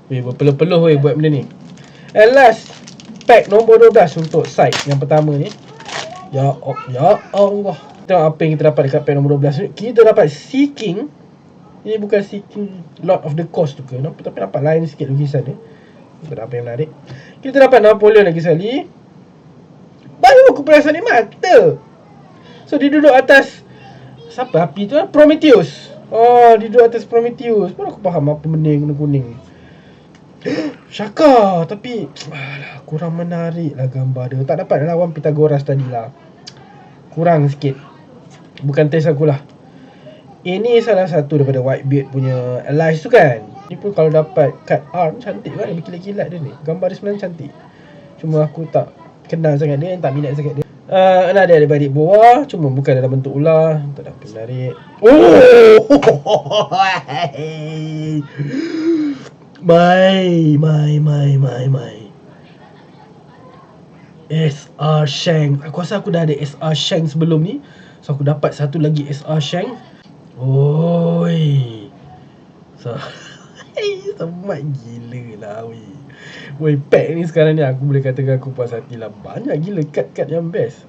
Weh, berpeluh-peluh weh buat benda ni. And last, pack nombor 12 untuk side yang pertama ni. Ya Allah. Tengok apa yang kita dapat dekat pack nombor 12 ni. Kita dapat Sea King. Ini bukan Sea King Lord of the Coast tu ke? Tapi nampak lain sikit lukisan dia. Kita dapat apa yang menarik. Kita dapat Napoleon lagi sekali. Baru aku perasan ni mata. So dia duduk atas, siapa api tu? Prometheus. Oh, dia duduk atas Prometheus. Baru aku faham apa benda yang kuning-kuning. Shaka. Tapi alah, kurang menarik lah gambar dia. Tak dapat lawan Pythagoras tadi lah. Kurang sikit. Bukan taste aku lah. Ini salah satu daripada Whitebeard punya allies tu kan. Ni pun kalau dapat card art cantik kan. Berkilat-kilat dia ni. Gambar dia sebenarnya cantik. Cuma aku tak kenal sangat dia, tak minat sangat dia. Ada adik-adik bawah, cuma bukan dalam bentuk ular. Tak ada apa menarik. Oh! My. SR Shank. Aku rasa aku dah ada SR Shank sebelum ni. So aku dapat satu lagi SR Shank. Oi. Semat gila lah weh. Pack ni sekarang ni aku boleh katakan aku puas hati lah. Banyak gila kad-kad yang best.